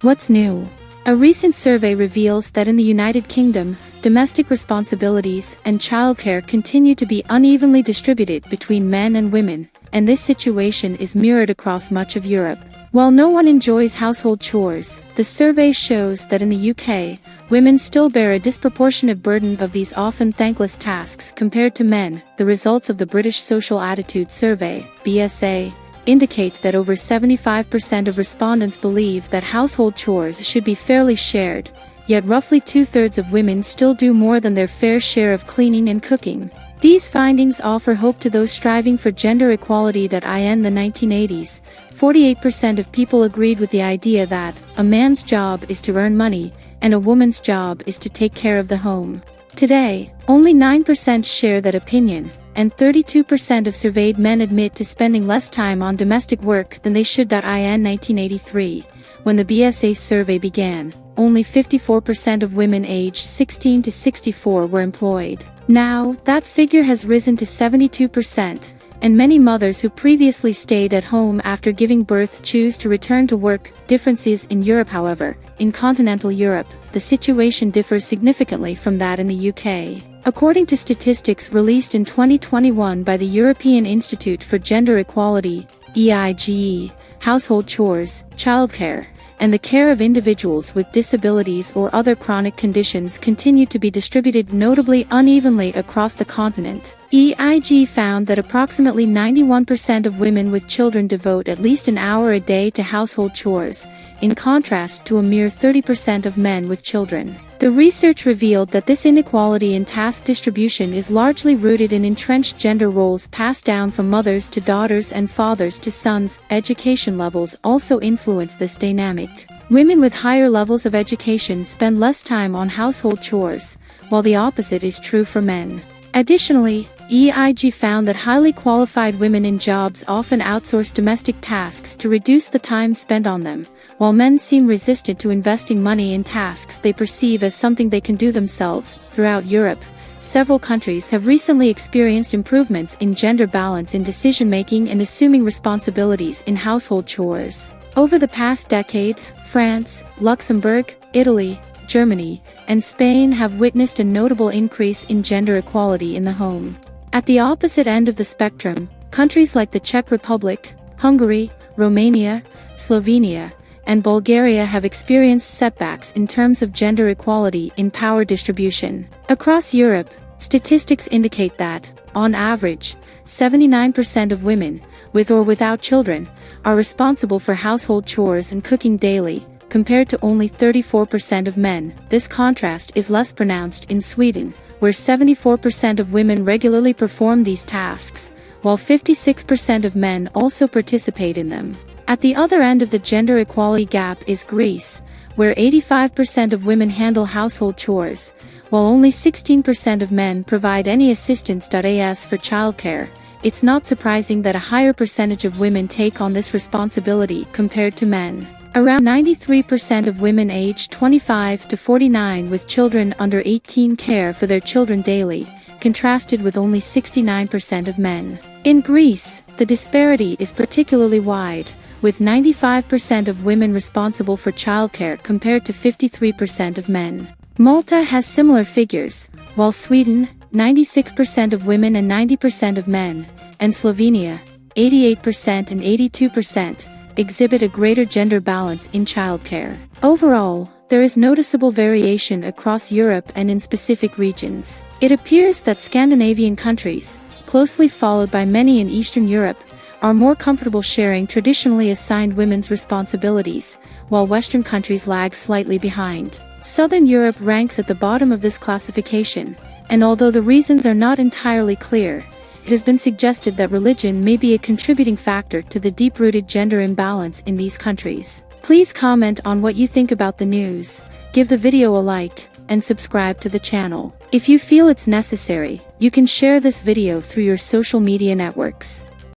What's new? A recent survey reveals that in the United Kingdom, domestic responsibilities and childcare continue to be unevenly distributed between men and women, and this situation is mirrored across much of Europe. While no one enjoys household chores, the survey shows that in the UK, women still bear a disproportionate burden of these often thankless tasks compared to men. The results of the British Social Attitude Survey, BSA, indicate that over 75% of respondents believe that household chores should be fairly shared, yet roughly two-thirds of women still do more than their fair share of cleaning and cooking. These findings offer hope to those striving for gender equality. In the 1980s, 48% of people agreed with the idea that a man's job is to earn money and a woman's job is to take care of the home. Today, only 9% share that opinion, and 32% of surveyed men admit to spending less time on domestic work than they should. In 1983, when the BSA survey began, only 54% of women aged 16 to 64 were employed. Now, that figure has risen to 72%, and many mothers who previously stayed at home after giving birth choose to return to work. Differences in Europe. However, in continental Europe, the situation differs significantly from that in the UK. According to statistics released in 2021 by the European Institute for Gender Equality, EIGE, household chores, childcare, and the care of individuals with disabilities or other chronic conditions continue to be distributed notably unevenly across the continent. EIG found that approximately 91% of women with children devote at least an hour a day to household chores, in contrast to a mere 30% of men with children. The research revealed that this inequality in task distribution is largely rooted in entrenched gender roles passed down from mothers to daughters and fathers to sons. Education levels also influence this dynamic. Women with higher levels of education spend less time on household chores, while the opposite is true for men. Additionally, EIG found that highly qualified women in jobs often outsource domestic tasks to reduce the time spent on them, while men seem resistant to investing money in tasks they perceive as something they can do themselves. Throughout Europe, several countries have recently experienced improvements in gender balance in decision-making and assuming responsibilities in household chores. Over the past decade, France, Luxembourg, Italy, Germany, and Spain have witnessed a notable increase in gender equality in the home. At the opposite end of the spectrum, countries like the Czech Republic, Hungary, Romania, Slovenia, and Bulgaria have experienced setbacks in terms of gender equality in power distribution. Across Europe, statistics indicate that, on average, 79% of women, with or without children, are responsible for household chores and cooking daily, compared to only 34% of men. This contrast is less pronounced in Sweden, where 74% of women regularly perform these tasks, while 56% of men also participate in them. At the other end of the gender equality gap is Greece, where 85% of women handle household chores, while only 16% of men provide any assistance. As for childcare, it's not surprising that a higher percentage of women take on this responsibility compared to men. Around 93% of women aged 25 to 49 with children under 18 care for their children daily, contrasted with only 69% of men. In Greece, the disparity is particularly wide, with 95% of women responsible for childcare compared to 53% of men. Malta has similar figures, while Sweden, 96% of women and 90% of men, and Slovenia, 88% and 82%, exhibit a greater gender balance in childcare. Overall, there is noticeable variation across Europe and in specific regions. It appears that Scandinavian countries, closely followed by many in Eastern Europe, are more comfortable sharing traditionally assigned women's responsibilities, while Western countries lag slightly behind. Southern Europe ranks at the bottom of this classification, and although the reasons are not entirely clear, it has been suggested that religion may be a contributing factor to the deep-rooted gender imbalance in these countries. Please comment on what you think about the news, give the video a like, and subscribe to the channel. If you feel it's necessary, you can share this video through your social media networks.